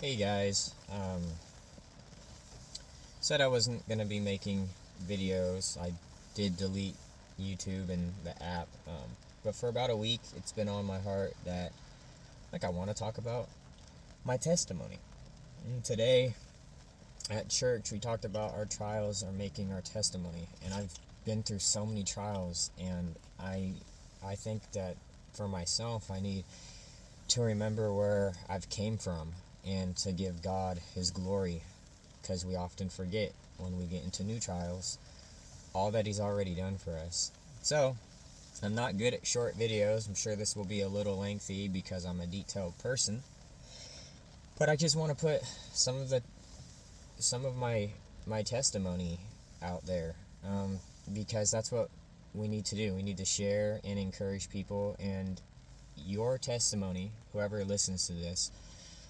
Hey guys, said I wasn't gonna be making videos. I did delete YouTube and the app, but for about a week, it's been on my heart that I want to talk about my testimony. And today at church, we talked about our trials are making our testimony, and I've been through so many trials, and I think that for myself, I need to remember where I've came from and to give God His glory, because we often forget when we get into new trials all that He's already done for us. So, I'm not good at short videos. I'm sure this will be a little lengthy because I'm a detailed person, but I just want to put some of my testimony out there, because that's what we need to do. We need to share and encourage people, and your testimony, whoever listens to this,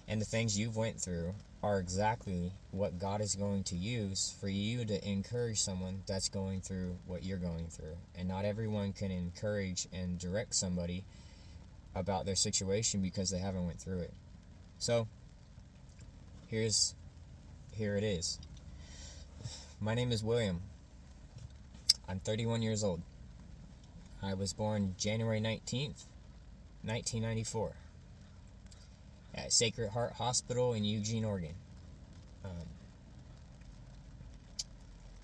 and the things you've went through are exactly what God is going to use for you to encourage someone that's going through what you're going through. And not everyone can encourage and direct somebody about their situation because they haven't went through it. So here it is. My name is William. I'm 31 years old. I was born January 19th, 1994. At Sacred Heart Hospital in Eugene, Oregon.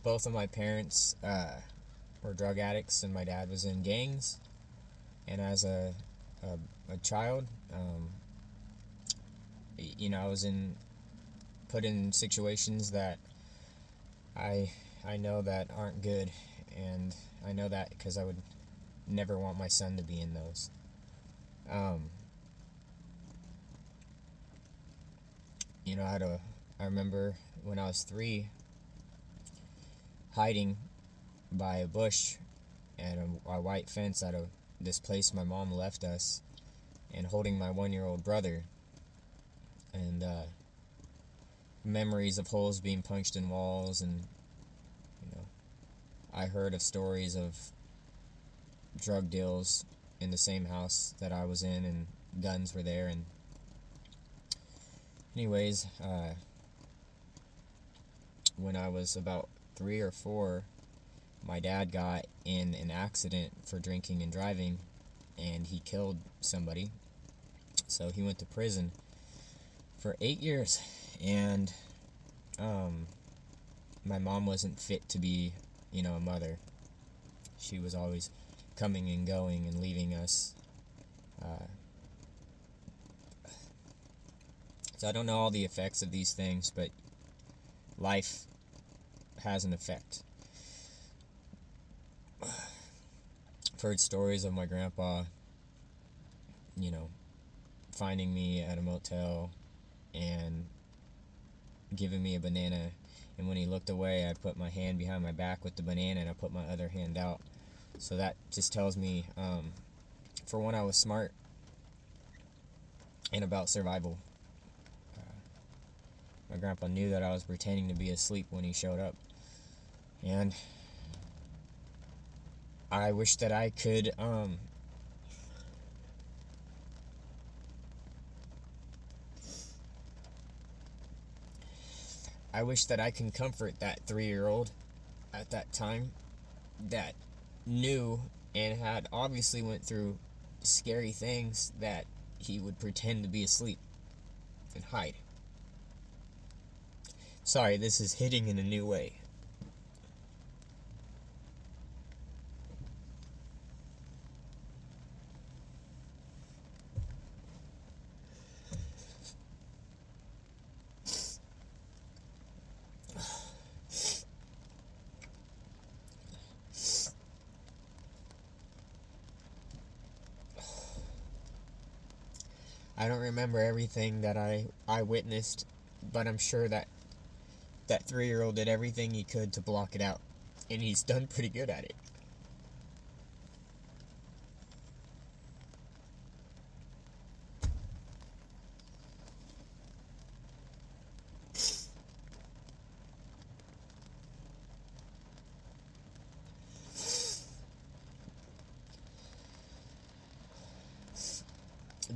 Both of my parents were drug addicts, and my dad was in gangs. And as a child, I was put in situations that I know that aren't good, and I know that because I would never want my son to be in those. I remember when I was 3, hiding by a bush at a white fence at this place my mom left us, and holding my 1-year-old brother, and memories of holes being punched in walls, and I heard of stories of drug deals in the same house that I was in, and guns were there. And anyways, when I was about 3 or 4, my dad got in an accident for drinking and driving, and he killed somebody. So he went to prison for 8 years, and my mom wasn't fit to be, a mother. She was always coming and going and leaving us. So I don't know all the effects of these things, but life has an effect. I've heard stories of my grandpa, finding me at a motel and giving me a banana, and when he looked away, I put my hand behind my back with the banana, and I put my other hand out. So that just tells me, for one, I was smart, and about survival. My grandpa knew that I was pretending to be asleep when he showed up, and I wish that I could can comfort that 3-year-old at that time that knew and had obviously went through scary things, that he would pretend to be asleep and hide. Sorry, this is hitting in a new way. I don't remember everything that I witnessed, but I'm sure that 3-year-old did everything he could to block it out, and he's done pretty good at it.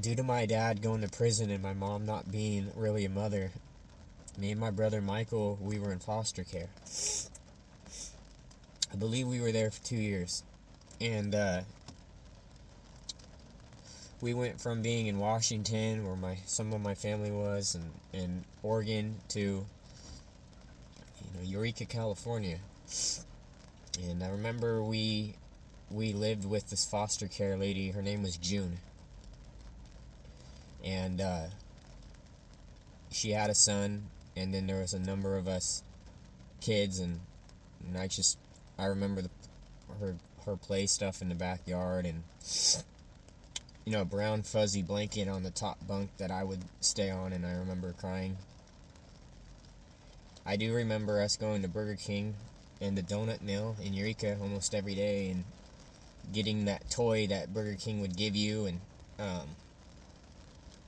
due to my dad going to prison and my mom not being really a mother, me and my brother Michael, we were in foster care. I believe we were there for 2 years. And we went from being in Washington, where some of my family was, and Oregon, to Eureka, California. And I remember we lived with this foster care lady. Her name was June. And she had a son, and then there was a number of us kids, and I remember her play stuff in the backyard, and a brown fuzzy blanket on the top bunk that I would stay on, and I remember crying. I do remember us going to Burger King and the donut mill in Eureka almost every day, and getting that toy that Burger King would give you, and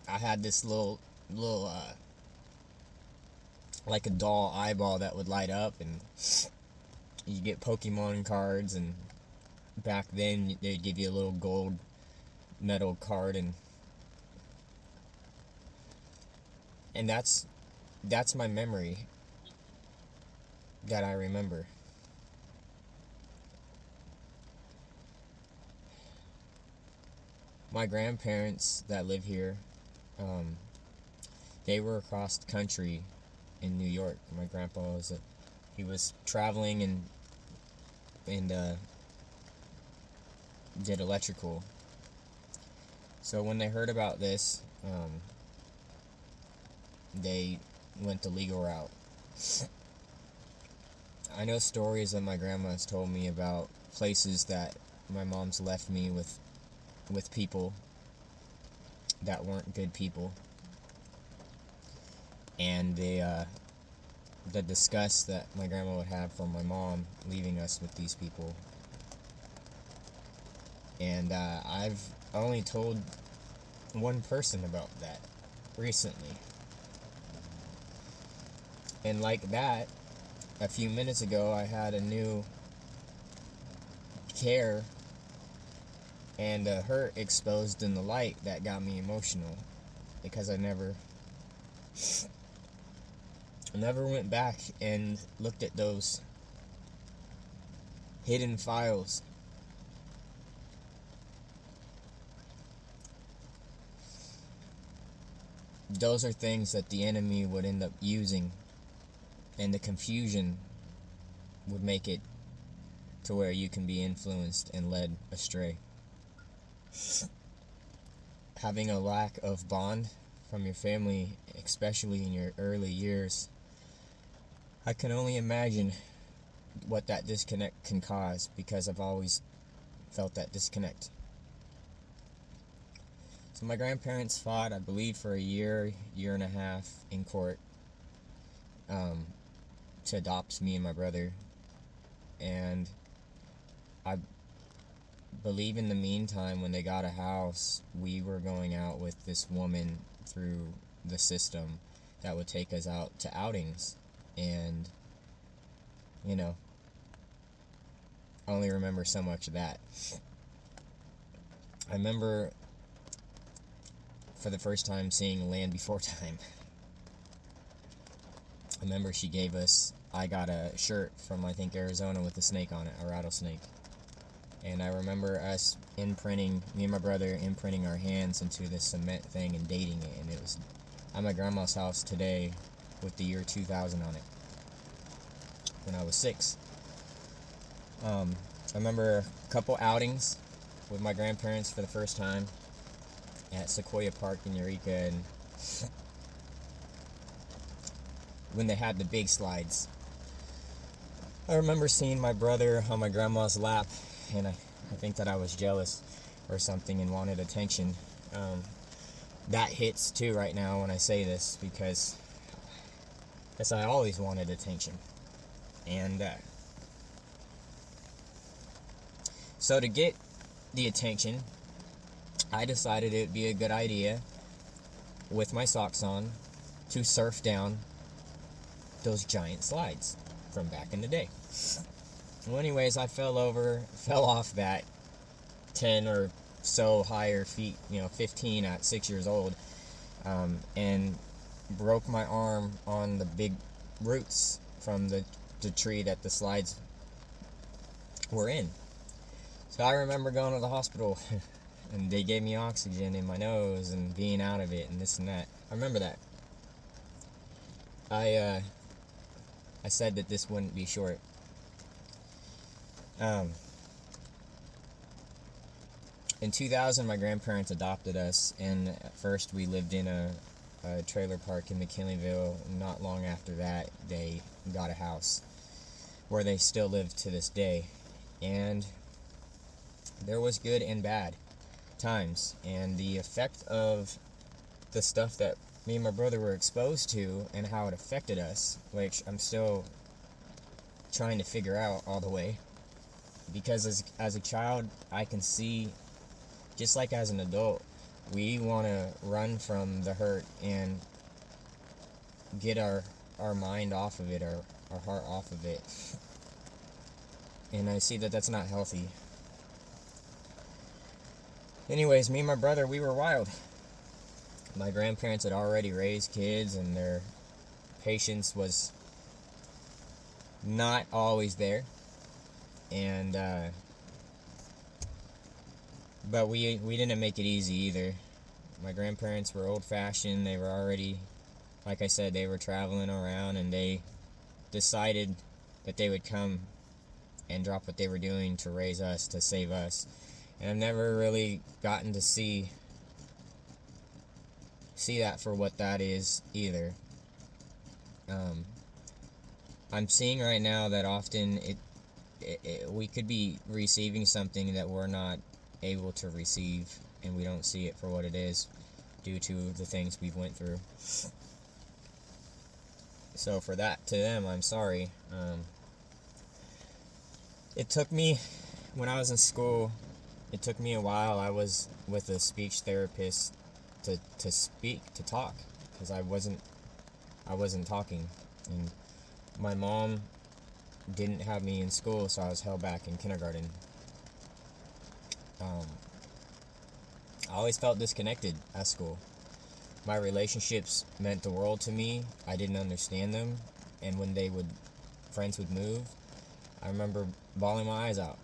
I had this little like a doll eyeball that would light up, and you get Pokemon cards, and back then they'd give you a little gold metal card, and that's my memory that I remember. My grandparents that live here, they were across the country in New York. My grandpa he was traveling and did electrical. So when they heard about this, they went the legal route. I know stories that my grandma has told me about places that my mom's left me with people that weren't good people, and the disgust that my grandma would have from my mom leaving us with these people. And I've only told one person about that recently, and like that, a few minutes ago I had a new care and a hurt exposed in the light that got me emotional, because I never went back and looked at those hidden files. Those are things that the enemy would end up using, and the confusion would make it to where you can be influenced and led astray. Having a lack of bond from your family, especially in your early years, I can only imagine what that disconnect can cause, because I've always felt that disconnect. So my grandparents fought, I believe, for a year and a half in court to adopt me and my brother. And I believe in the meantime, when they got a house, we were going out with this woman through the system that would take us out to outings. And, I only remember so much of that. I remember for the first time seeing Land Before Time. I remember I got a shirt from, I think, Arizona with a snake on it, a rattlesnake. And I remember us me and my brother imprinting our hands into this cement thing and dating it. And it was at my grandma's house today with the year 2000 on it, when I was 6. I remember a couple outings with my grandparents for the first time at Sequoia Park in Eureka, and when they had the big slides. I remember seeing my brother on my grandma's lap, and I think that I was jealous or something and wanted attention. That hits too right now when I say this, because I always wanted attention. And so to get the attention, I decided it would be a good idea, with my socks on, to surf down those giant slides from back in the day. Well, anyways, I fell off that 10 or so higher feet, 15 at 6 years old, and broke my arm on the big roots from the tree that the slides were in. So I remember going to the hospital and they gave me oxygen in my nose and being out of it and this and that. I remember that. I said that this wouldn't be short. In 2000, my grandparents adopted us, and at first we lived in a trailer park in McKinleyville. Not long after that, they got a house where they still live to this day. And there was good and bad times, and the effect of the stuff that me and my brother were exposed to and how it affected us, which I'm still trying to figure out all the way, because as a child I can see, just like as an adult, we want to run from the hurt and get our mind off of it, our heart off of it, and I see that that's not healthy. Anyways, me and my brother, we were wild. My grandparents had already raised kids, and their patience was not always there. And but we didn't make it easy either. My grandparents were old-fashioned. They were already, like I said, they were traveling around, and they decided that they would come and drop what they were doing to raise us, to save us. And I've never really gotten to see that for what that is either. I'm seeing right now that often we could be receiving something that we're not able to receive, and we don't see it for what it is due to the things we've went through. So for that, to them, I'm sorry. It took me, when I was in school, it took me a while. I was with a speech therapist to talk, because I wasn't talking, and my mom didn't have me in school, so I was held back in kindergarten. I always felt disconnected at school. My relationships meant the world to me. I didn't understand them, and when friends would move, I remember bawling my eyes out.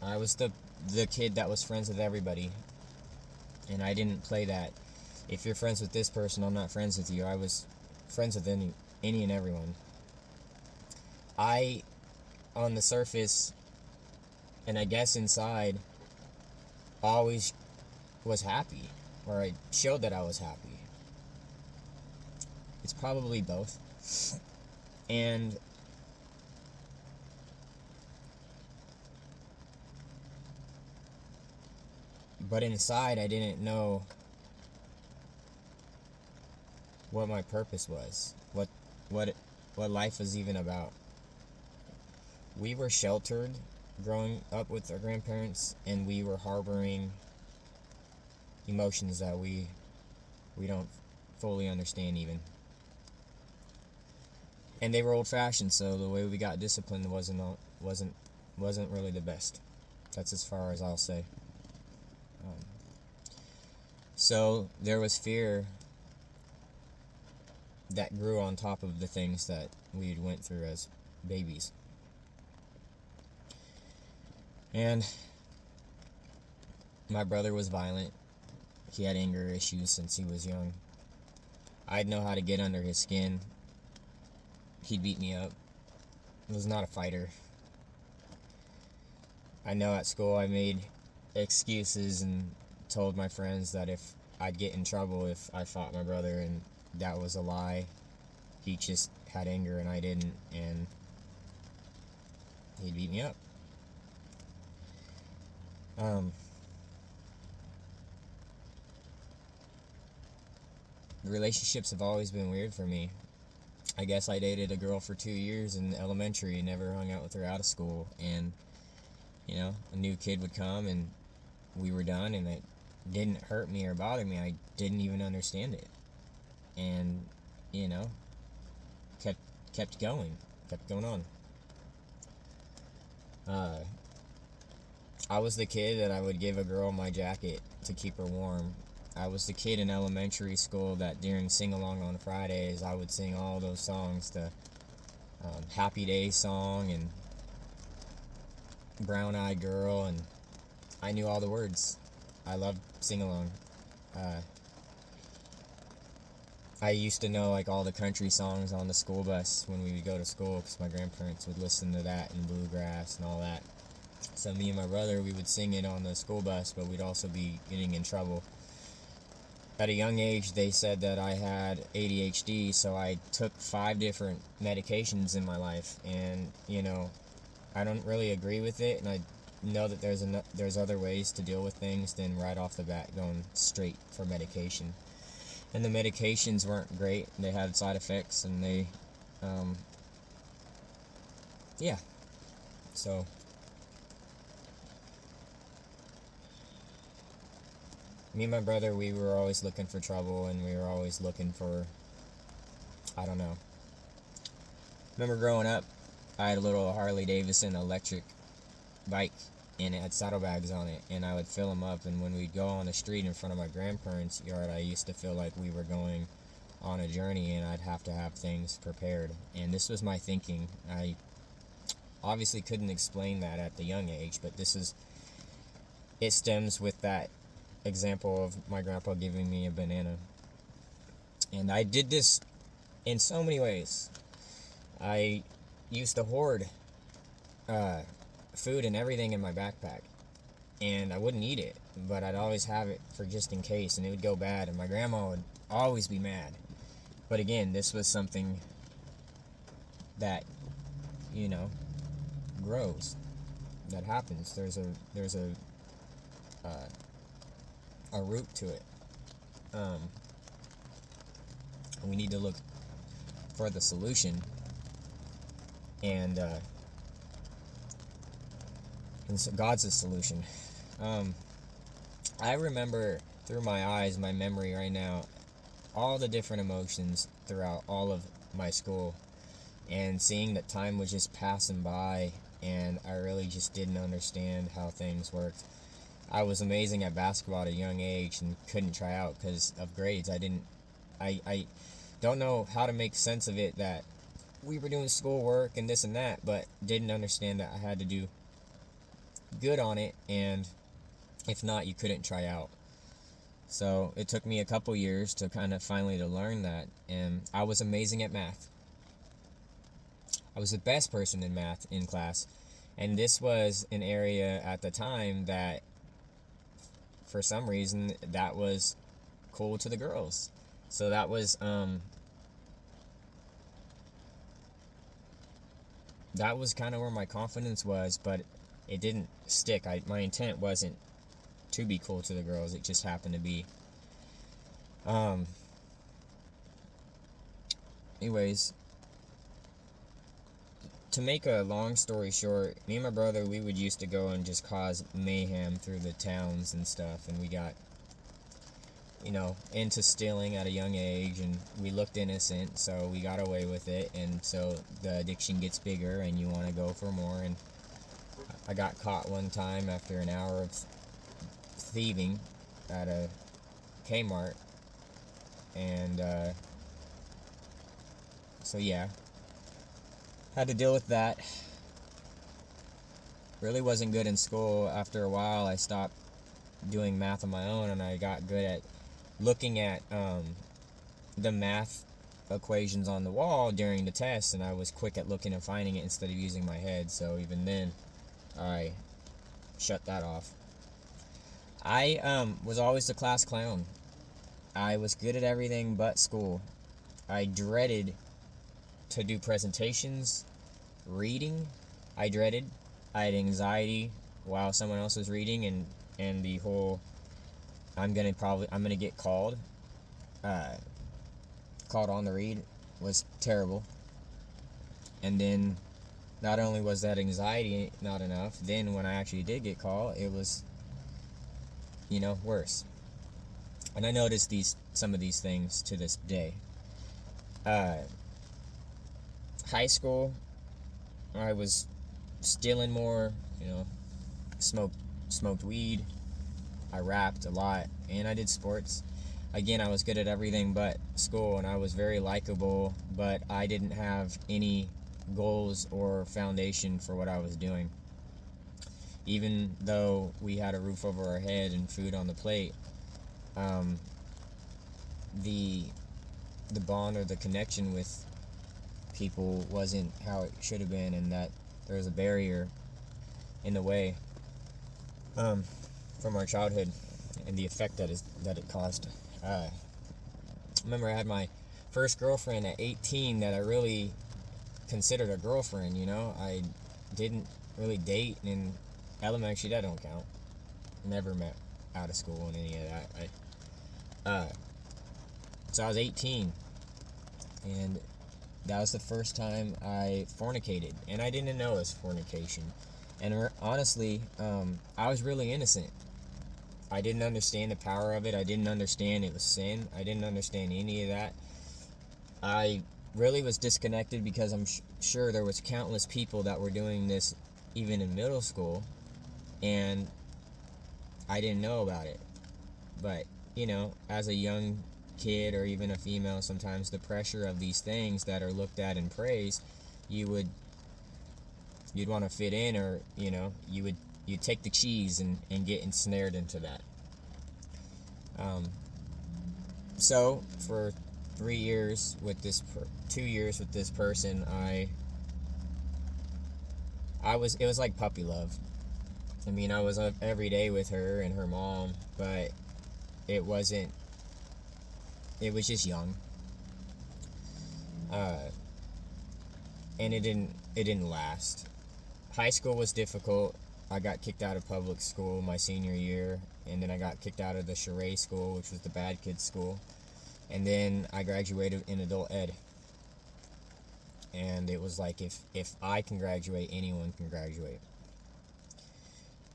I was the kid that was friends with everybody, and I didn't play that. If you're friends with this person, I'm not friends with you. I was friends with any and everyone. I, on the surface, and I guess inside, always was happy, or I showed that I was happy. It's probably both. But inside, I didn't know what my purpose was, what life was even about. We were sheltered growing up with our grandparents, and we were harboring emotions that we don't fully understand even. And they were old-fashioned, so the way we got disciplined wasn't really the best. That's as far as I'll say. So there was fear that grew on top of the things that we went through as babies. And my brother was violent. He had anger issues since he was young. I'd know how to get under his skin. He'd beat me up. I was not a fighter. I know at school I made excuses and told my friends that if I'd get in trouble if I fought my brother, and that was a lie. He just had anger and I didn't, and he'd beat me up. Relationships have always been weird for me. I guess I dated a girl for 2 years in elementary, never hung out with her out of school, and a new kid would come and we were done, and it didn't hurt me or bother me. I didn't even understand it, and kept going on. I was the kid that I would give a girl my jacket to keep her warm. I was the kid in elementary school that during sing along on Fridays I would sing all those songs, the Happy Day song and Brown Eyed Girl, and I knew all the words. I loved sing along. Uh, I used to know like all the country songs on the school bus when we would go to school because my grandparents would listen to that and bluegrass and all that. So me and my brother, we would sing it on the school bus, but we'd also be getting in trouble. At a young age, they said that I had ADHD, so I took 5 different medications in my life, and I don't really agree with it, and I know that there's other ways to deal with things than right off the bat going straight for medication. And the medications weren't great. They had side effects, and they, yeah. So me and my brother, we were always looking for trouble, and we were always looking for, I don't know. Remember growing up, I had a little Harley Davidson electric bike, and it had saddlebags on it, and I would fill them up, and when we'd go on the street in front of my grandparents' yard, I used to feel like we were going on a journey, and I'd have to have things prepared. And this was my thinking. I obviously couldn't explain that at the young age, but it stems with that example of my grandpa giving me a banana. And I did this in so many ways. I used to hoard food and everything in my backpack, and I wouldn't eat it, but I'd always have it for just in case, and it would go bad, and my grandma would always be mad. But again, this was something that grows, that happens. There's a root to it. We need to look for the solution, and so God's the solution. I remember through my eyes, my memory right now, all the different emotions throughout all of my school, and seeing that time was just passing by, and I really just didn't understand how things worked. I was amazing at basketball at a young age and couldn't try out because of grades. I don't know how to make sense of it, that we were doing schoolwork and this and that, but didn't understand that I had to do good on it, and if not, you couldn't try out. So it took me a couple years to kind of finally to learn that, and I was amazing at math. I was the best person in math in class, and this was an area at the time that for some reason that was cool to the girls. So that was kind of where my confidence was, but it didn't stick. My intent wasn't to be cool to the girls. It just happened to be. Anyways, to make a long story short, me and my brother, we would used to go and just cause mayhem through the towns and stuff, and we got, into stealing at a young age, and we looked innocent, so we got away with it, and so the addiction gets bigger, and you want to go for more, and I got caught one time after an hour of thieving at a Kmart, and so yeah, had to deal with that. Really wasn't good in school. After a while, I stopped doing math on my own, and I got good at looking at the math equations on the wall during the test, and I was quick at looking and finding it instead of using my head. So even then, I shut that off. I was always the class clown. I was good at everything but school. I dreaded to do presentations, reading. I had anxiety while someone else was reading, and the whole I'm gonna get called on to read was terrible. And then not only was that anxiety not enough, then when I actually did get called, it was worse. And I noticed some of these things to this day. High school, I was stealing more, smoked smoked weed, I rapped a lot, and I did sports. Again, I was good at everything but school, and I was very likable, but I didn't have any goals or foundation for what I was doing. Even though we had a roof over our head and food on the plate, um, the bond or the connection with people wasn't how it should have been, and that there was a barrier in the way from our childhood and the effect that it caused. I remember I had my first girlfriend at 18 that I really considered a girlfriend. I didn't really date in elementary. That don't count. Never met out of school and any of that. So I was 18, and that was the first time I fornicated, and I didn't know it was fornication. And honestly, I was really innocent. I didn't understand the power of it. I didn't understand it was sin. I didn't understand any of that. I really was disconnected because I'm sure there was countless people that were doing this even in middle school, and I didn't know about it. But, as a young kid or even a female, sometimes the pressure of these things that are looked at and praised, you'd want to fit in, or you'd take the cheese and get ensnared into that. So for 3 years with this 2 years with this person, it was like puppy love. I mean, I was up every day with her and her mom, but it was just young. And it didn't last. High school was difficult. I got kicked out of public school my senior year, and then I got kicked out of the charade school, which was the bad kids school, and then I graduated in adult ed. And it was like, if I can graduate, anyone can graduate.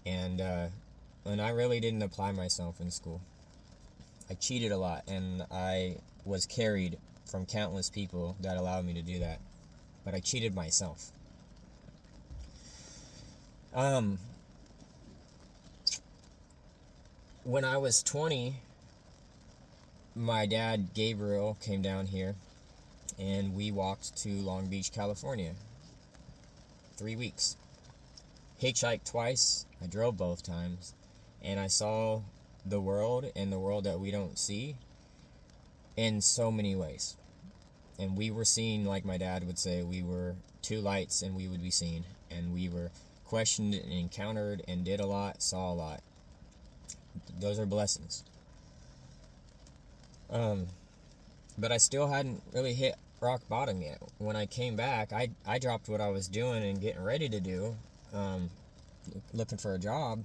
And I really didn't apply myself in school. I cheated a lot, and I was carried from countless people that allowed me to do that. But I cheated myself. When I was 20, my dad, Gabriel, came down here, and we walked to Long Beach, California. 3 weeks. Hitchhiked twice. I drove both times. And I saw the world, and the world that we don't see, in so many ways. And we were seen, like my dad would say, we were two lights and we would be seen. And we were questioned and encountered and did a lot, saw a lot. Those are blessings. But I still hadn't really hit rock bottom yet. When I came back, I dropped what I was doing and getting ready to do, looking for a job,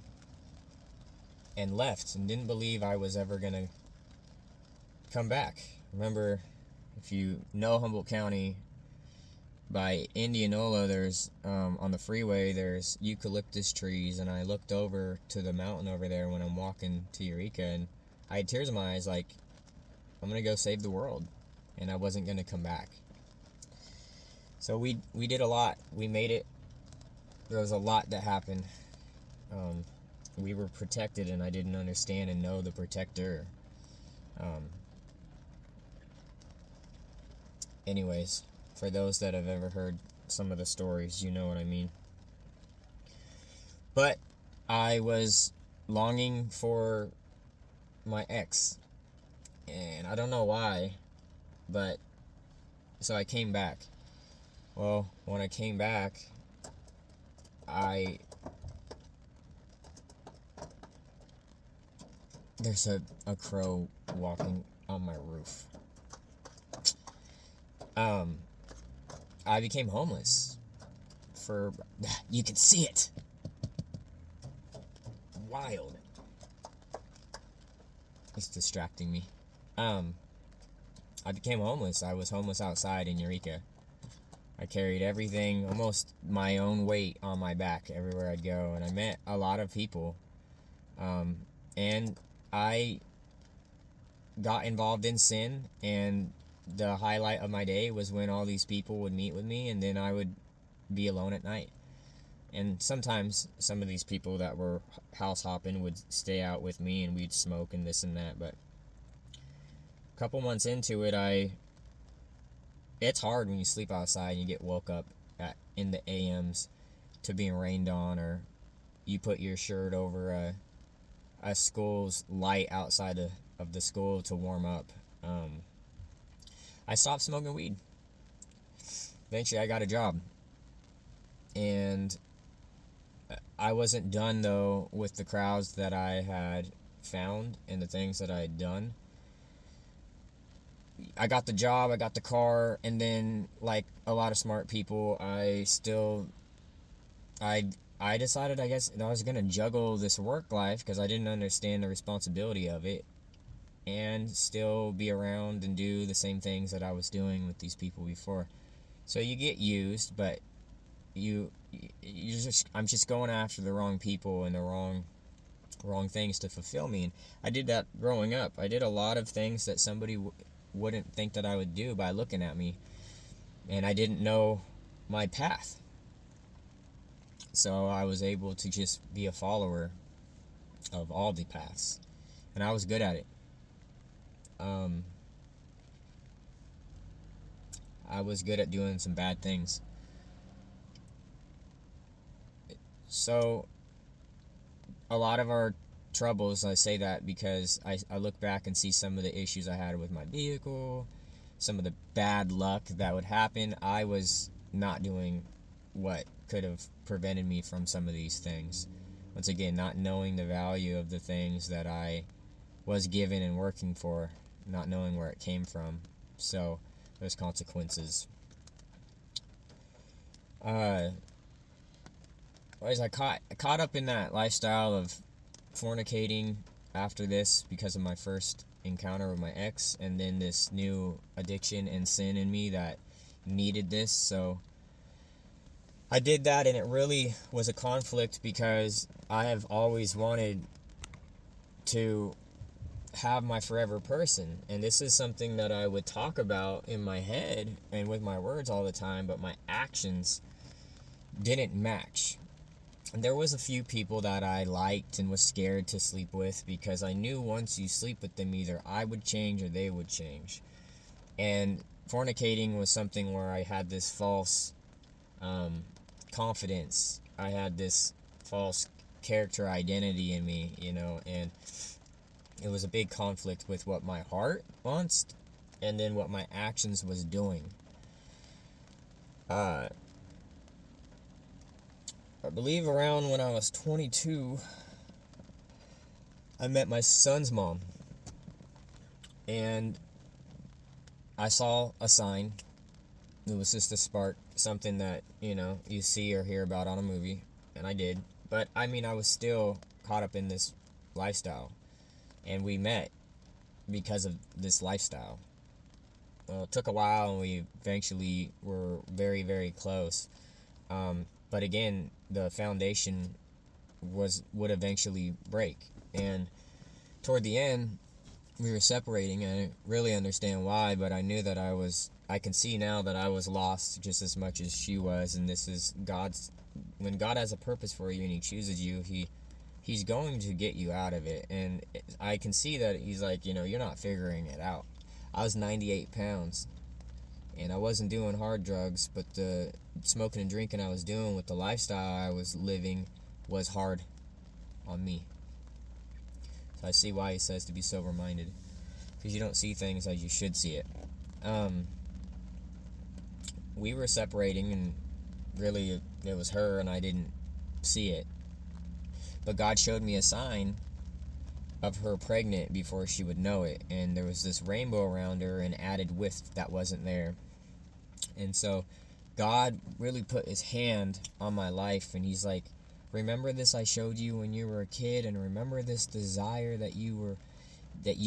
and left, and didn't believe I was ever going to come back. Remember, if you know Humboldt County, by Indianola, there's, on the freeway, there's eucalyptus trees, and I looked over to the mountain over there when I'm walking to Eureka, and I had tears in my eyes, like, I'm going to go save the world, and I wasn't going to come back. So we did a lot. We made it. There was a lot that happened. We were protected, and I didn't understand and know the protector. Anyways, for those that have ever heard some of the stories, you know what I mean. But I was longing for my ex, and I don't know why, but so I came back. Well, when I came back, there's a crow walking on my roof. I became homeless you can see it. Wild. It's distracting me. I became homeless. I was homeless outside in Eureka. I carried everything, almost my own weight, on my back everywhere I'd go, and I met a lot of people. And I got involved in sin, and the highlight of my day was when all these people would meet with me, and then I would be alone at night. And sometimes some of these people that were house hopping would stay out with me and we'd smoke and this and that. But a couple months into it, it's hard when you sleep outside and you get woke up in the AMs to being rained on, or you put your shirt over a school's light outside of the school to warm up. I stopped smoking weed. Eventually, I got a job. And I wasn't done, though, with the crowds that I had found and the things that I had done. I got the job, I got the car, and then, like a lot of smart people, I I decided, I guess, that I was gonna juggle this work life because I didn't understand the responsibility of it, and still be around and do the same things that I was doing with these people before. So you get used, but I'm just going after the wrong people and the wrong things to fulfill me. And I did that growing up. I did a lot of things that somebody wouldn't think that I would do by looking at me, and I didn't know my path. So I was able to just be a follower of all the paths, and I was good at it. Um, I was good at doing some bad things. So a lot of our troubles, I say that because I look back and see some of the issues I had with my vehicle, some of the bad luck that would happen. I was not doing what could have prevented me from some of these things. Once again, not knowing the value of the things that I was given and working for, not knowing where it came from. So there's consequences. As I caught up in that lifestyle of fornicating after this because of my first encounter with my ex, and then this new addiction and sin in me that needed this. So I did that, and it really was a conflict because I have always wanted to have my forever person, and this is something that I would talk about in my head and with my words all the time, but my actions didn't match. And there was a few people that I liked and was scared to sleep with because I knew once you sleep with them, either I would change or they would change. And fornicating was something where I had this false confidence. I had this false character identity in me, and it was a big conflict with what my heart wants and then what my actions was doing. I believe around when I was 22, I met my son's mom, and I saw a sign. It was just a spark, something that, you see or hear about on a movie, and I did. But, I was still caught up in this lifestyle, and we met because of this lifestyle. Well, it took a while, and we eventually were very, very close. But again, the foundation would eventually break, and toward the end, we were separating. I didn't really understand why, but I knew that I can see now that I was lost just as much as she was, and this is when God has a purpose for you and He chooses you, He's going to get you out of it. And I can see that He's like, you're not figuring it out. I was 98 pounds, and I wasn't doing hard drugs, but the smoking and drinking I was doing with the lifestyle I was living was hard on me. So I see why He says to be sober-minded, because you don't see things as you should see it. We were separating, and really it was her, and I didn't see it. But God showed me a sign of her pregnant before she would know it, and there was this rainbow around her and added width that wasn't there. And so God really put His hand on my life, and He's like, remember this I showed you when you were a kid, and remember this desire that you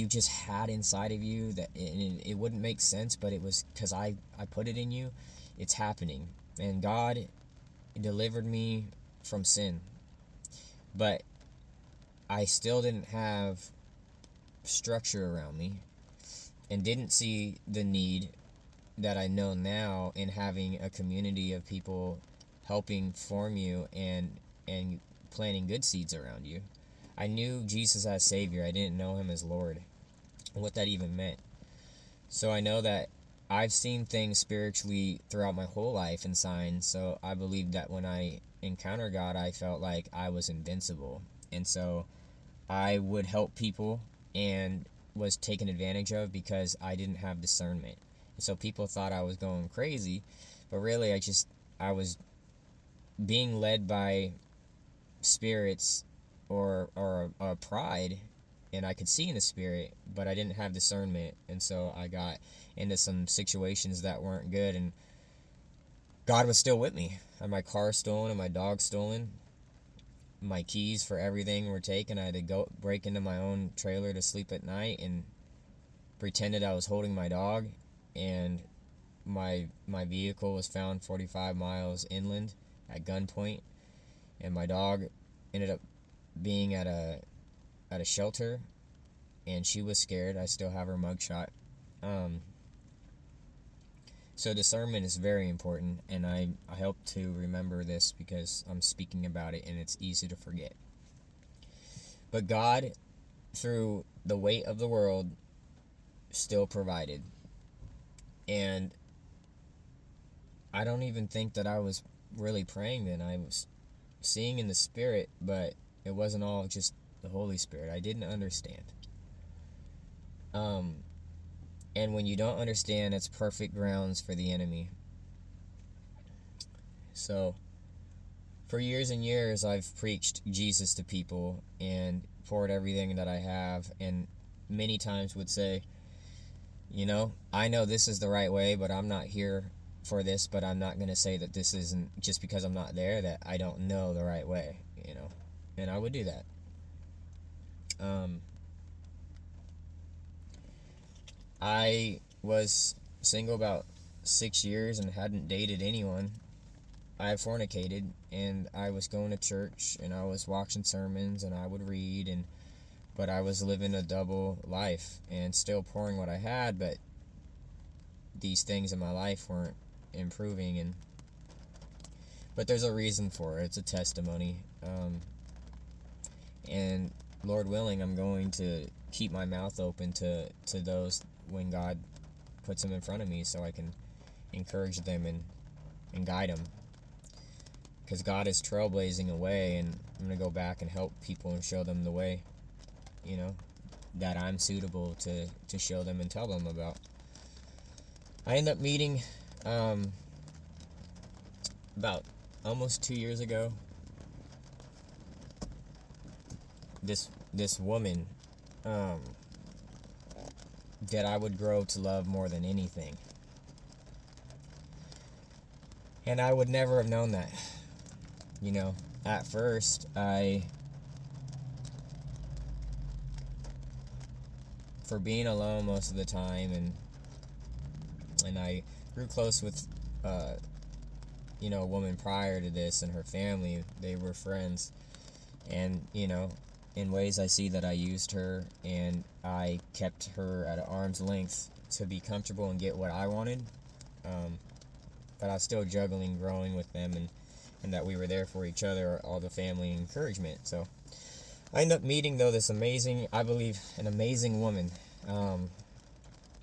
just had inside of you, that it wouldn't make sense, but it was because I put it in you. It's happening. And God delivered me from sin, but I still didn't have structure around me, and didn't see the need that I know now in having a community of people helping form you and planting good seeds around you. I knew Jesus as Savior. I didn't know him as Lord, and what that even meant. So I know that I've seen things spiritually throughout my whole life and signs. So I believe that when I encounter God, I felt like I was invincible. And so I would help people and was taken advantage of because I didn't have discernment. And so people thought I was going crazy, but really I was being led by spirits or pride, and I could see in the spirit, but I didn't have discernment, and so I got into some situations that weren't good, and God was still with me. I had my car stolen and my dog stolen. My keys for everything were taken. I had to go break into my own trailer to sleep at night and pretended I was holding my dog, and my vehicle was found 45 miles inland at gunpoint, and my dog ended up being at a shelter, and she was scared. I still have her mugshot. So discernment is very important, and I hope to remember this because I'm speaking about it and it's easy to forget. But God, through the weight of the world, still provided. And I don't even think that I was really praying then. I was seeing in the Spirit, but it wasn't all just the Holy Spirit. I didn't understand. And when you don't understand, it's perfect grounds for the enemy. So, for years and years, I've preached Jesus to people and poured everything that I have, and many times would say, I know this is the right way, but I'm not here for this, but I'm not going to say that this isn't, just because I'm not there, that I don't know the right way, and I would do that. I was single about 6 years and hadn't dated anyone. I fornicated, and I was going to church, and I was watching sermons, and I would read, but I was living a double life and still pouring what I had, but these things in my life weren't improving, but there's a reason for it. It's a testimony, and Lord willing, I'm going to keep my mouth open to those when God puts them in front of me, so I can encourage them and guide them, because God is trailblazing a way, and I'm going to go back and help people and show them the way, that I'm suitable to show them and tell them about. I ended up meeting about almost 2 years ago this woman that I would grow to love more than anything. And I would never have known that. At first, for being alone most of the time, and I grew close with, a woman prior to this and her family. They were friends, and, in ways I see that I used her, and I kept her at arm's length to be comfortable and get what I wanted, but I was still juggling growing with them, and that we were there for each other, all the family encouragement. So I ended up meeting, though, this amazing, I believe, an amazing woman,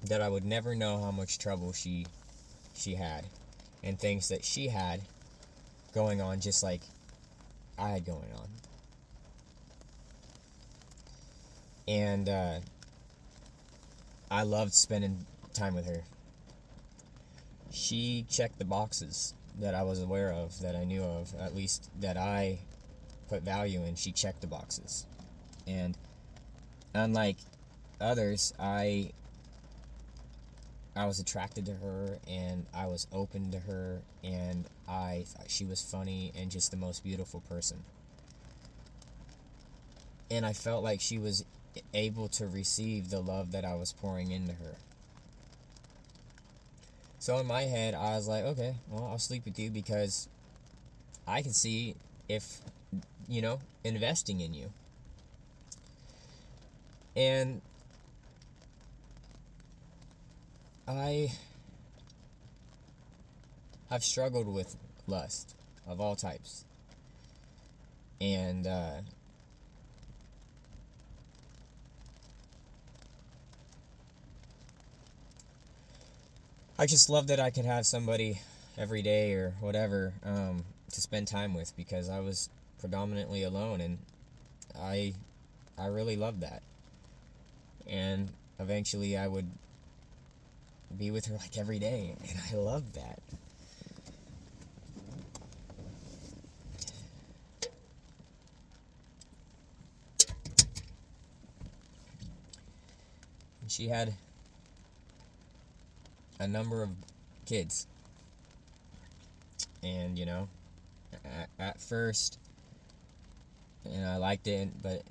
that I would never know how much trouble she had, and things that she had going on just like I had going on. And I loved spending time with her. She checked the boxes that I was aware of, that I knew of, at least that I put value in. She checked the boxes. And unlike others, I was attracted to her, and I was open to her, and I thought she was funny and just the most beautiful person. And I felt like she was able to receive the love that I was pouring into her. So in my head, I was like, okay, well, I'll sleep with you because I can see if, investing in you. And I've struggled with lust. of all types. And I just love that I could have somebody every day or whatever to spend time with, because I was predominantly alone, and I really loved that. And eventually I would be with her like every day, and I loved that. And she had a number of kids, and at first, I liked it, but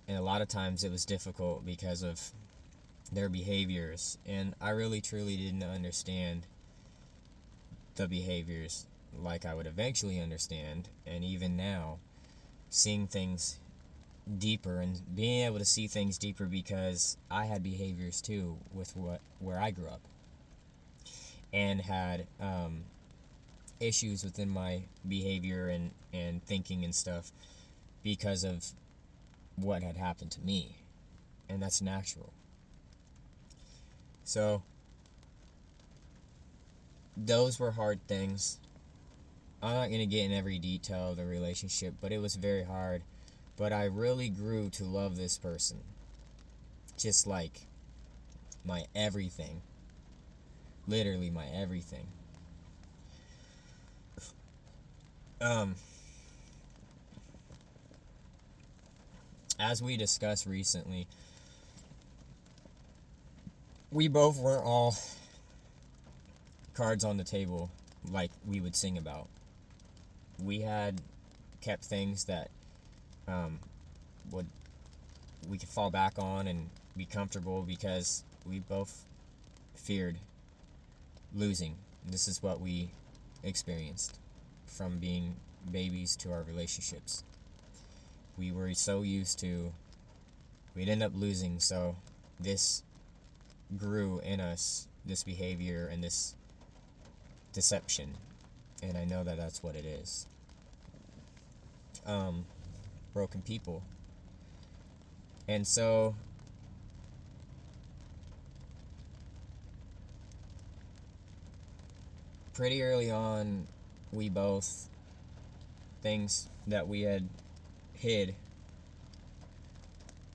and a lot of times it was difficult because of their behaviors, and I really truly didn't understand the behaviors like I would eventually understand. And even now, seeing things deeper and being able to see things deeper, because I had behaviors too with where I grew up, and had issues within my behavior and thinking and stuff because of what had happened to me, and that's natural. So those were hard things. I'm not going to get in every detail of the relationship, but it was very hard. But I really grew to love this person, just like my everything. Literally my everything. As we discussed recently, we both weren't all cards on the table like we would sing about. We had kept things that would we could fall back on and be comfortable, because we both feared losing. This is what we experienced from being babies to our relationships. We were so used to, we'd end up losing, so this grew in us, this behavior and this deception, and I know that that's what it is. Broken people. And so pretty early on, we both, things that we had hid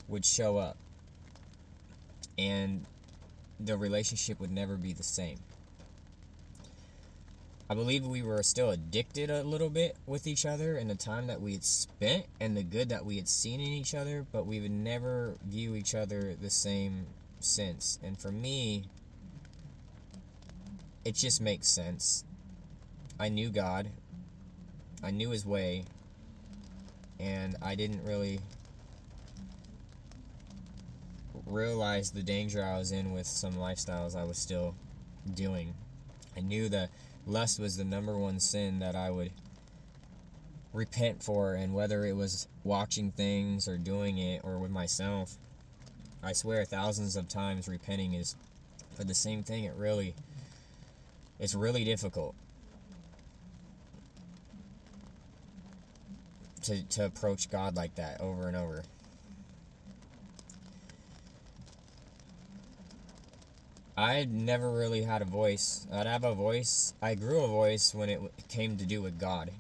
would show up, and the relationship would never be the same. I believe we were still addicted a little bit with each other in the time that we had spent and the good that we had seen in each other, but we would never view each other the same since. And for me, it just makes sense. I knew God, I knew His way, and I didn't really realize the danger I was in with some lifestyles I was still doing. I knew that lust was the number one sin that I would repent for, and whether it was watching things or doing it or with myself, I swear thousands of times repenting is for the same thing. It's really difficult to approach God like that over and over. I never really had a voice. I'd have a voice. I grew a voice when it came to do with God.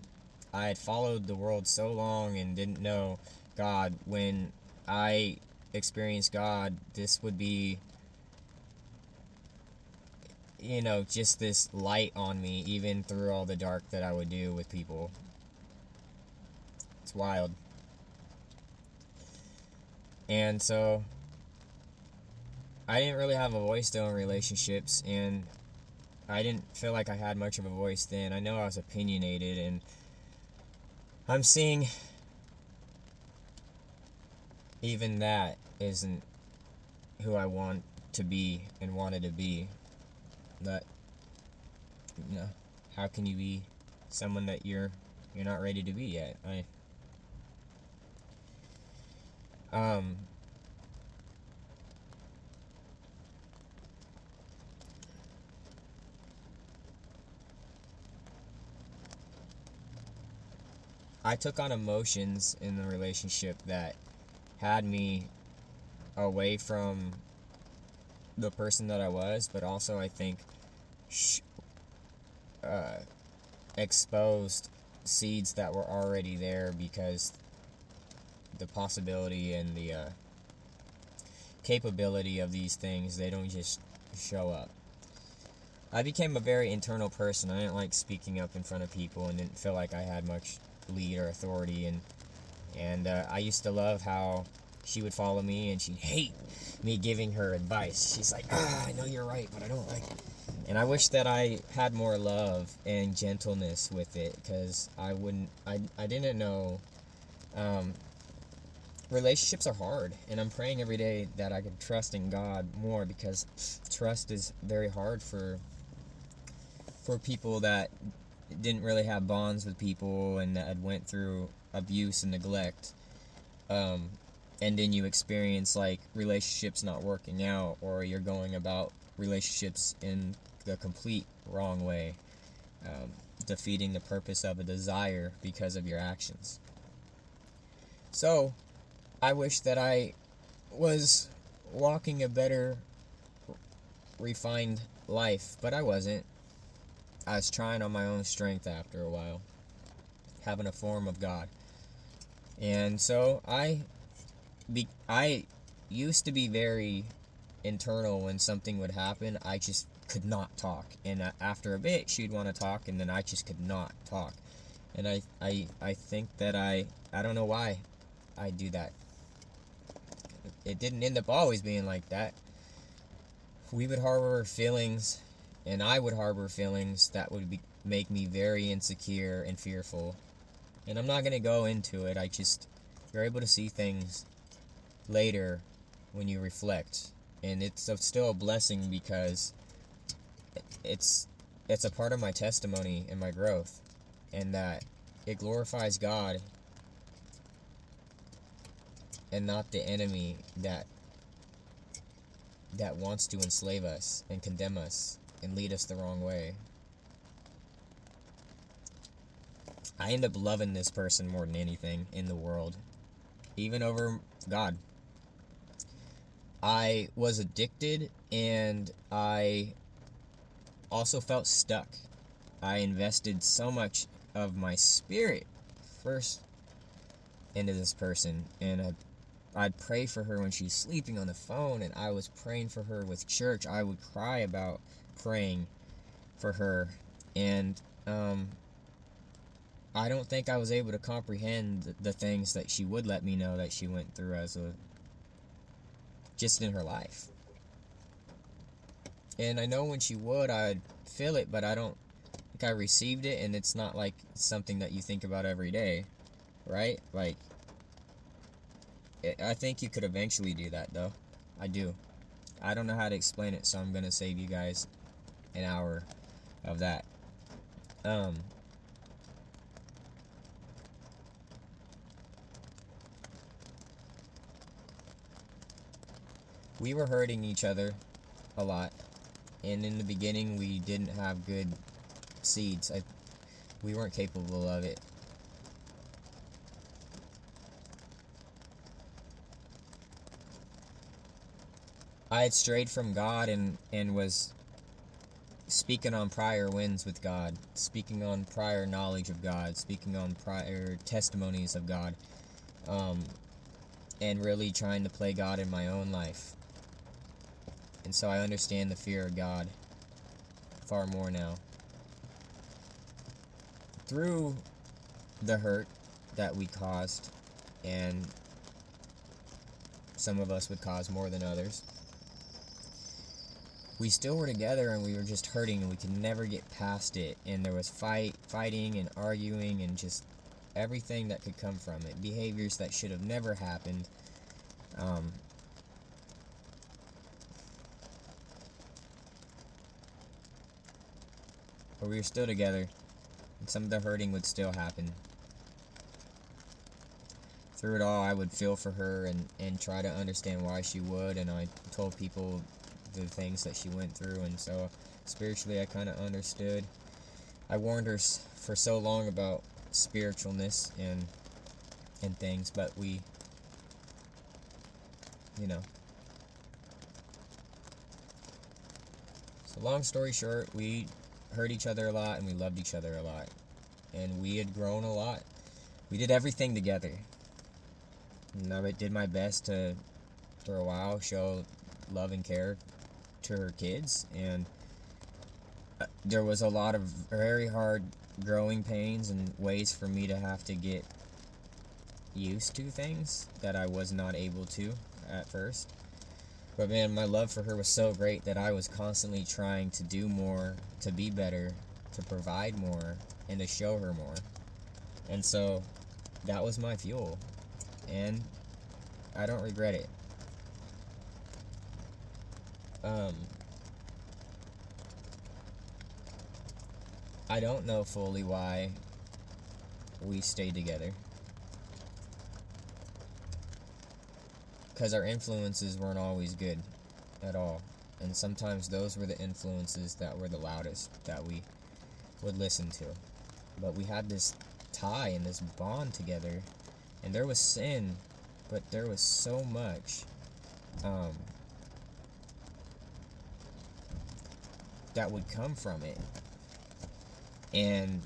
I had followed the world so long and didn't know God. When I experienced God, this would be, just this light on me, even through all the dark that I would do with people. It's wild. And so I didn't really have a voice still in relationships, and I didn't feel like I had much of a voice then. I know I was opinionated, and I'm seeing even that isn't who I want to be and wanted to be. That, how can you be someone that you're not ready to be yet? I took on emotions in the relationship that had me away from the person that I was, but also I think sh- uh, exposed seeds that were already there, because the possibility and the capability of these things, they don't just show up. I became a very internal person. I didn't like speaking up in front of people and didn't feel like I had much lead or authority, and I used to love how she would follow me and she'd hate me giving her advice. She's like, I know you're right, but I don't like it. And I wish that I had more love and gentleness with it, because I didn't know. Um, Relationships are hard, and I'm praying every day that I can trust in God more, because trust is very hard for people that didn't really have bonds with people and that had went through abuse and neglect. And then you experience like relationships not working out, or you're going about relationships in the complete wrong way, defeating the purpose of a desire because of your actions. So I wish that I was walking a better, refined life, but I wasn't. I was trying on my own strength after a while, having a form of God. And so I used to be very internal. When something would happen, I just could not talk. And after a bit, she'd want to talk, and then I just could not talk. And I think that I don't know why I do that. It didn't end up always being like that. We would harbor feelings, and I would harbor feelings that would make me very insecure and fearful. And I'm not going to go into it. You're able to see things later when you reflect. And it's still a blessing, because it's a part of my testimony and my growth, and that it glorifies God and not the enemy that wants to enslave us and condemn us and lead us the wrong way. I end up loving this person more than anything in the world, even over God. I was addicted, and I also felt stuck. I invested so much of my spirit first into this person, and I'd pray for her when she's sleeping on the phone, and I was praying for her with church. I would cry about praying for her, and I don't think I was able to comprehend the things that she would let me know that she went through just in her life. And I know when she would, I'd feel it, but I don't think I received it, and it's not like something that you think about every day, right? Like, I think you could eventually do that, though. I do. I don't know how to explain it, so I'm going to save you guys an hour of that. We were hurting each other a lot, and in the beginning we didn't have good seeds. We weren't capable of it. I had strayed from God, and was speaking on prior wins with God, speaking on prior knowledge of God, speaking on prior testimonies of God, and really trying to play God in my own life. And so I understand the fear of God far more now. Through the hurt that we caused, and some of us would cause more than others, we still were together, and we were just hurting, and we could never get past it. And there was fighting and arguing, and just everything that could come from it. Behaviors that should have never happened. But we were still together, and some of the hurting would still happen. Through it all, I would feel for her and try to understand why she would, and I told people the things that she went through, and so spiritually I kind of understood. I warned her for so long about spiritualness and things, but we, you know. So long story short, we hurt each other a lot and we loved each other a lot. And we had grown a lot. We did everything together. And I did my best to, for a while, show love and care to her kids. And there was a lot of very hard growing pains and ways for me to have to get used to things that I was not able to at first. But man, my love for her was so great that I was constantly trying to do more, to be better, to provide more, and to show her more. And so that was my fuel. And I don't regret it. I don't know fully why we stayed together. Because our influences weren't always good at all. And sometimes those were the influences that were the loudest that we would listen to. But we had this tie and this bond together. And there was sin, but there was so much that would come from it. And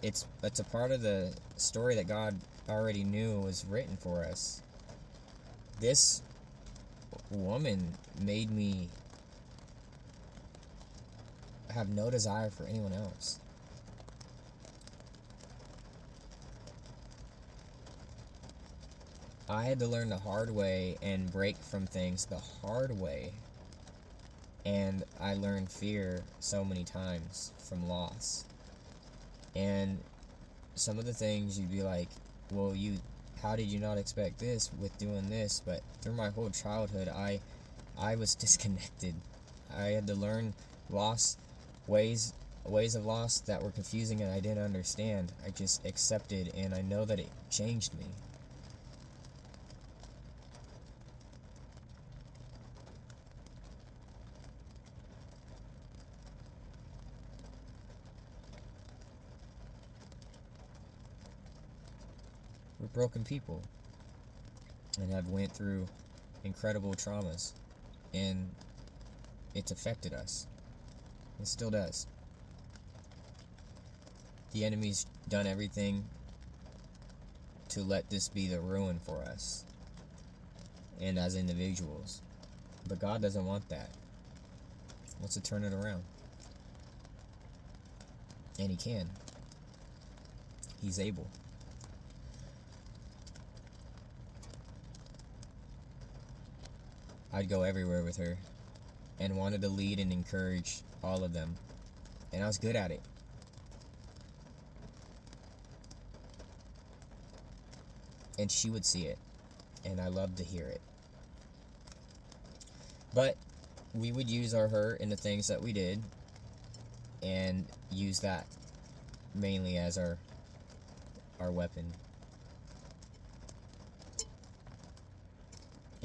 it's a part of the story that God already knew was written for us. This woman made me have no desire for anyone else. I had to learn the hard way and break from things the hard way. And I learned fear so many times from loss. And some of the things you'd be like, well, how did you not expect this with doing this? But through my whole childhood, I was disconnected. I had to learn ways of loss that were confusing and I didn't understand. I just accepted, and I know that it changed me. We're broken people and have went through incredible traumas, and it's affected us. It still does. The enemy's done everything to let this be the ruin for us and as individuals. But God doesn't want that. He wants to turn it around. And He can. He's able. I'd go everywhere with her and wanted to lead and encourage all of them. And I was good at it. And she would see it. And I loved to hear it. But we would use our hurt in the things that we did and use that mainly as our weapon.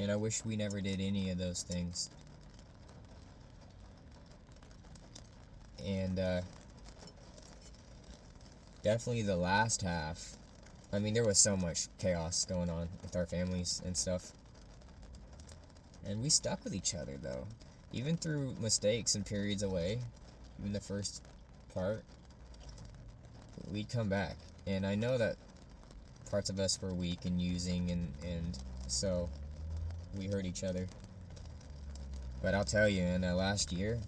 And I wish we never did any of those things. And definitely the last half, I mean, there was so much chaos going on with our families and stuff. And we stuck with each other, though. Even through mistakes and periods away, even the first part, we'd come back. And I know that parts of us were weak and using, and so we hurt each other. But I'll tell you, in that last year,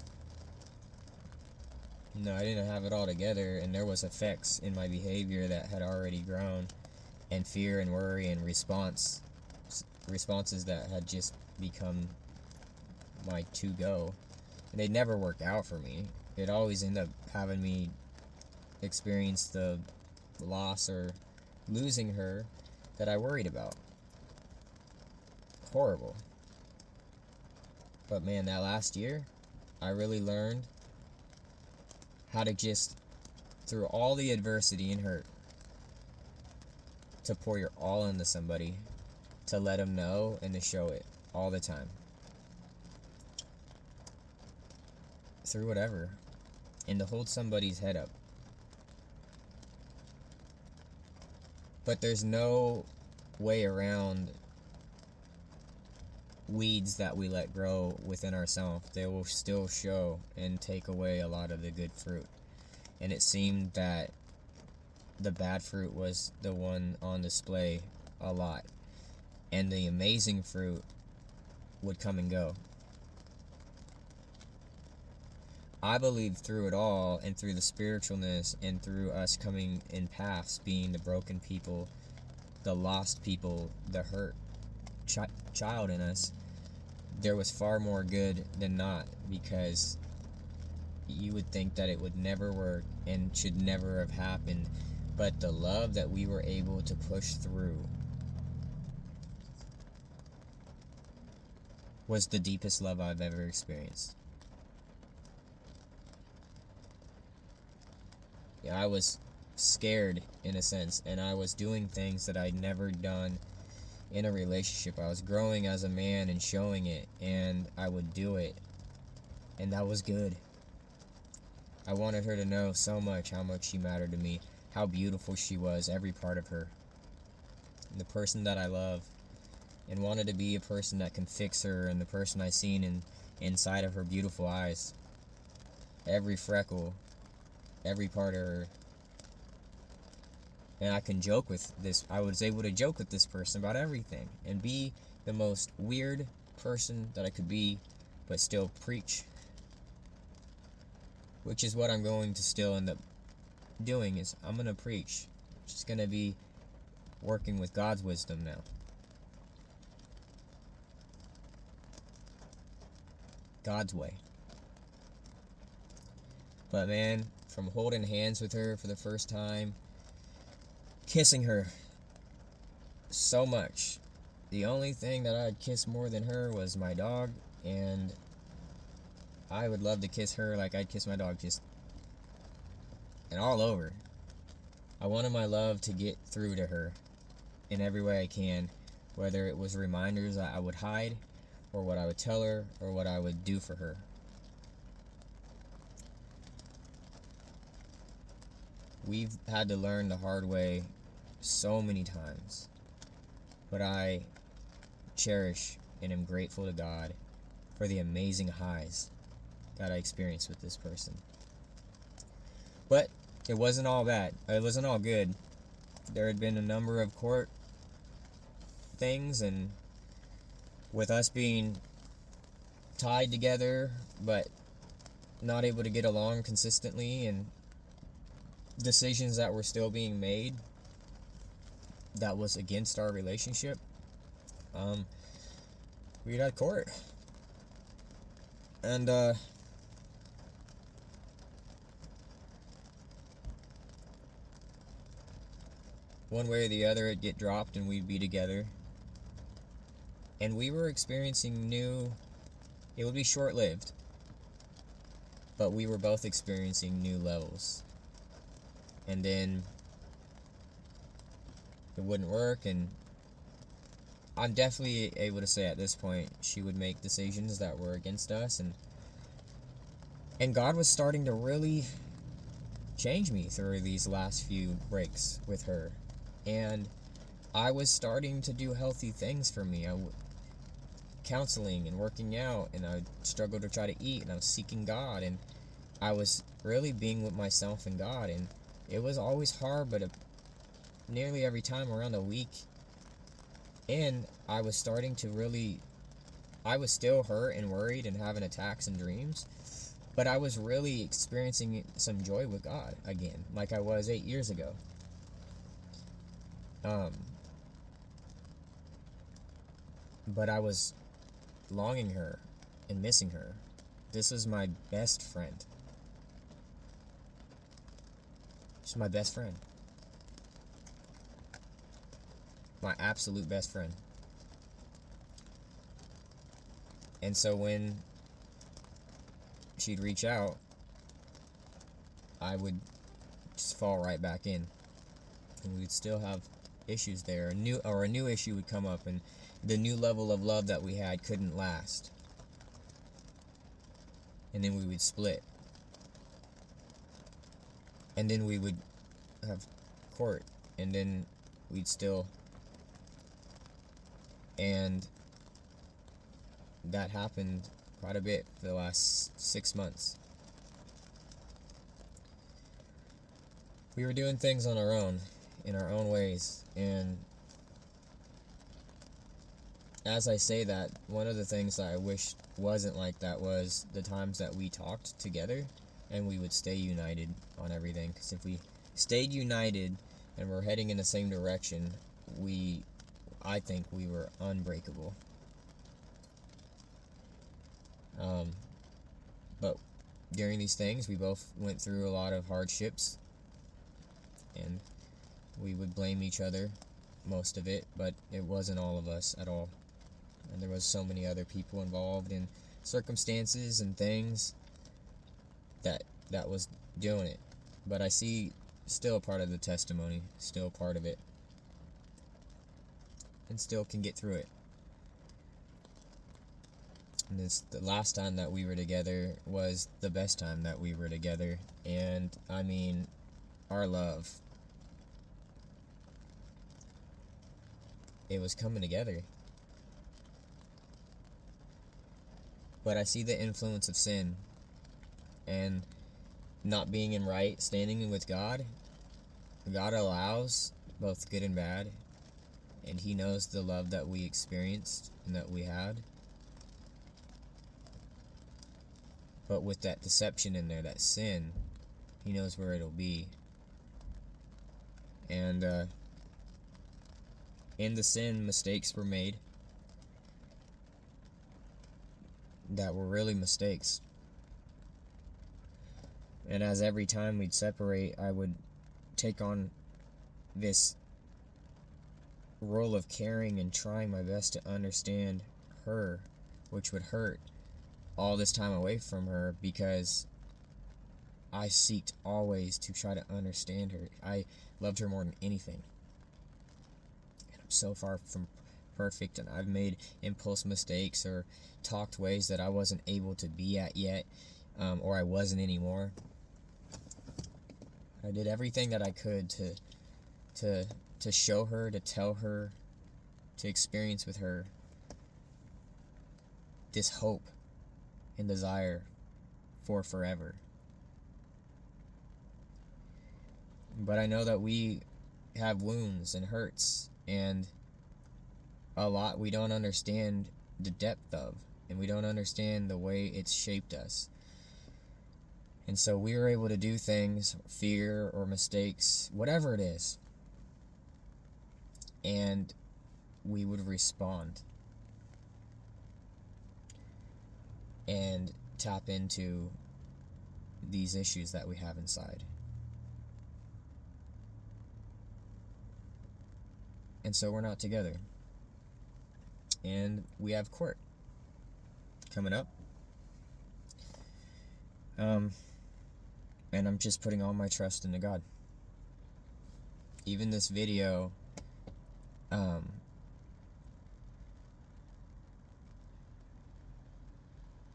I didn't have it all together, and there was effects in my behavior that had already grown, and fear and worry and responses that had just become my to-go. And they'd never work out for me. It always ended up having me experience the loss or losing her that I worried about. Horrible. But man, that last year, I really learned how to just, through all the adversity and hurt, to pour your all into somebody, to let them know and to show it all the time. Through whatever. And to hold somebody's head up. But there's no way around weeds that we let grow within ourselves. They will still show and take away a lot of the good fruit. And it seemed that the bad fruit was the one on display a lot, and the amazing fruit would come and go. I believe through it all, and through the spiritualness, and through us coming in paths, being the broken people, the lost people, the hurt child in us, there was far more good than not, because you would think that it would never work and should never have happened, but the love that we were able to push through was the deepest love I've ever experienced. Yeah, I was scared in a sense, and I was doing things that I'd never done in a relationship. I was growing as a man and showing it, and I would do it, and that was good. I wanted her to know so much how much she mattered to me, how beautiful she was, every part of her, the person that I love, and wanted to be a person that can fix her, and the person I seen inside of her beautiful eyes, every freckle, every part of her. And I can joke with this. I was able to joke with this person about everything and be the most weird person that I could be, but still preach, which is what I'm going to still end up doing. Is I'm going to preach. It's just going to be working with God's wisdom now. God's way. But man, from holding hands with her for the first time, kissing her so much. The only thing that I'd kiss more than her was my dog, and I would love to kiss her like I'd kiss my dog, just and all over. I wanted my love to get through to her in every way I can, whether it was reminders that I would hide, or what I would tell her, or what I would do for her. We've had to learn the hard way so many times, but I cherish and am grateful to God for the amazing highs that I experienced with this person. But it wasn't all bad. It wasn't all good. There had been a number of court things, and with us being tied together but not able to get along consistently, and decisions that were still being made that was against our relationship, we had court. And one way or the other it'd get dropped and we'd be together. And we were experiencing it would be short-lived, but we were both experiencing new levels. And then it wouldn't work, and I'm definitely able to say at this point she would make decisions that were against us, and God was starting to really change me through these last few breaks with her, and I was starting to do healthy things for me. Counseling and working out, and I struggled to try to eat, and I was seeking God, and I was really being with myself and God, and it was always hard, but nearly every time around a week in, I was starting to I was still hurt and worried and having attacks and dreams, but I was really experiencing some joy with God again, like I was 8 years ago. But I was longing her and missing her. This was my best friend. She's my best friend. My absolute best friend. And so when she'd reach out, I would just fall right back in, and we'd still have issues there. A new issue would come up, and the new level of love that we had couldn't last, and then we would split, and then we would have court, and then we'd still, and that happened quite a bit for the last 6 months. We were doing things on our own, in our own ways, and as I say that, one of the things that I wish wasn't like that was the times that we talked together and we would stay united on everything. Because if we stayed united and we're heading in the same direction, I think we were unbreakable. But during these things, we both went through a lot of hardships, and we would blame each other most of it, but it wasn't all of us at all. And there was so many other people involved in circumstances and things that was doing it. But I see still a part of the testimony, still part of it, and still can get through it. And the last time that we were together was the best time that we were together. And I mean, our love, it was coming together. But I see the influence of sin and not being in right standing with God. God allows both good and bad, and He knows the love that we experienced and that we had. But with that deception in there, that sin, He knows where it'll be. And in the sin, mistakes were made that were really mistakes. And as every time we'd separate, I would take on this role of caring and trying my best to understand her, which would hurt all this time away from her, because I seeked always to try to understand her. I loved her more than anything. And I'm so far from perfect, and I've made impulse mistakes or talked ways that I wasn't able to be at yet, or I wasn't anymore. I did everything that I could to show her, to tell her, to experience with her this hope and desire for forever. But I know that we have wounds and hurts, and a lot we don't understand the depth of, and we don't understand the way it's shaped us. And so we were able to do things, fear or mistakes, whatever it is, and we would respond and tap into these issues that we have inside. And so we're not together. And we have court coming up. And I'm just putting all my trust into God. Even this video,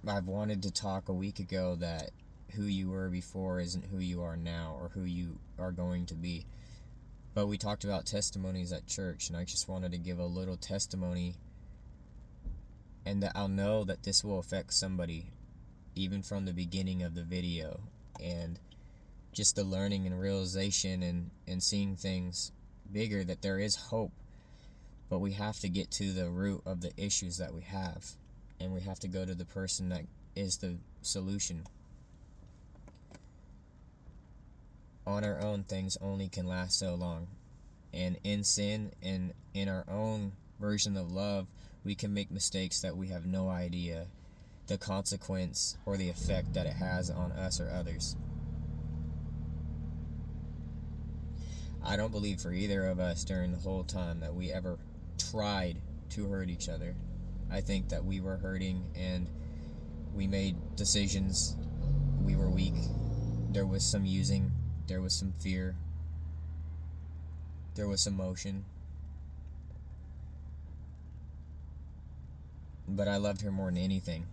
I've wanted to talk a week ago that who you were before isn't who you are now, or who you are going to be. But we talked about testimonies at church, and I just wanted to give a little testimony, and that I'll know that this will affect somebody even from the beginning of the video, and just the learning and realization and seeing things bigger, that there is hope, but we have to get to the root of the issues that we have, and we have to go to the person that is the solution. On our own, things only can last so long, and in sin and in our own version of love, we can make mistakes that we have no idea the consequence or the effect that it has on us or others. I don't believe for either of us during the whole time that we ever tried to hurt each other. I think that we were hurting, and we made decisions. We were weak. There was some using. There was some fear. There was emotion. But I loved her more than anything.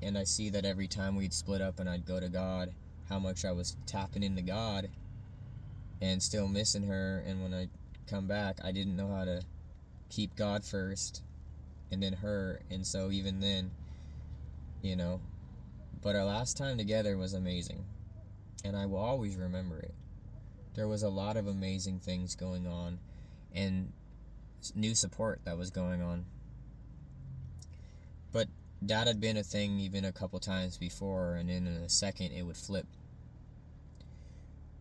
And I see that every time we'd split up and I'd go to God, how much I was tapping into God and still missing her. And when I come back, I didn't know how to keep God first and then her. And so even then, you know, but our last time together was amazing, and I will always remember it. There was a lot of amazing things going on and new support that was going on. But that had been a thing even a couple times before, and then in a second it would flip.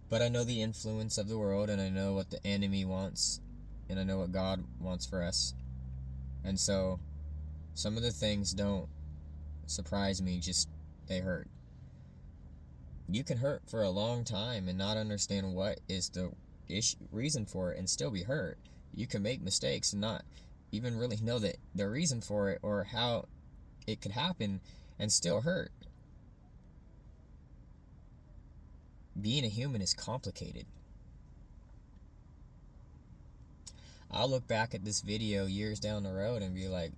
But I know the influence of the world, and I know what the enemy wants, and I know what God wants for us. And so some of the things don't surprise me, just they hurt. You can hurt for a long time and not understand what is the reason for it and still be hurt. You can make mistakes and not even really know that the reason for it or how it could happen and still hurt. Being a human is complicated. I'll look back at this video years down the road and be like,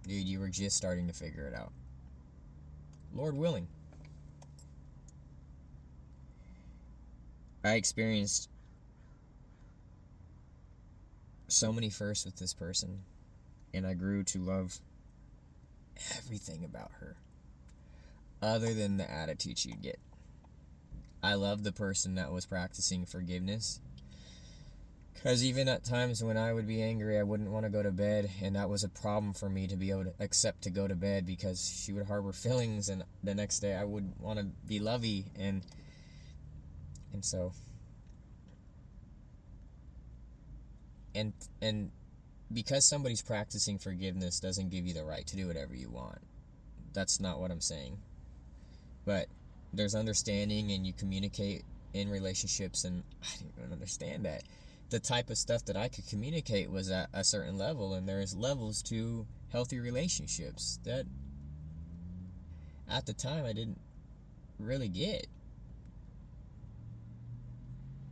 dude, you were just starting to figure it out. Lord willing. I experienced so many firsts with this person, and I grew to love everything about her, other than the attitude she'd get. I loved the person that was practicing forgiveness, because even at times when I would be angry, I wouldn't want to go to bed, and that was a problem for me to be able to accept to go to bed, because she would harbor feelings, and the next day I would want to be lovey, and so and because somebody's practicing forgiveness doesn't give you the right to do whatever you want. That's not what I'm saying. But there's understanding, and you communicate in relationships, and I didn't even understand that. The type of stuff that I could communicate was at a certain level, and there's levels to healthy relationships that at the time I didn't really get.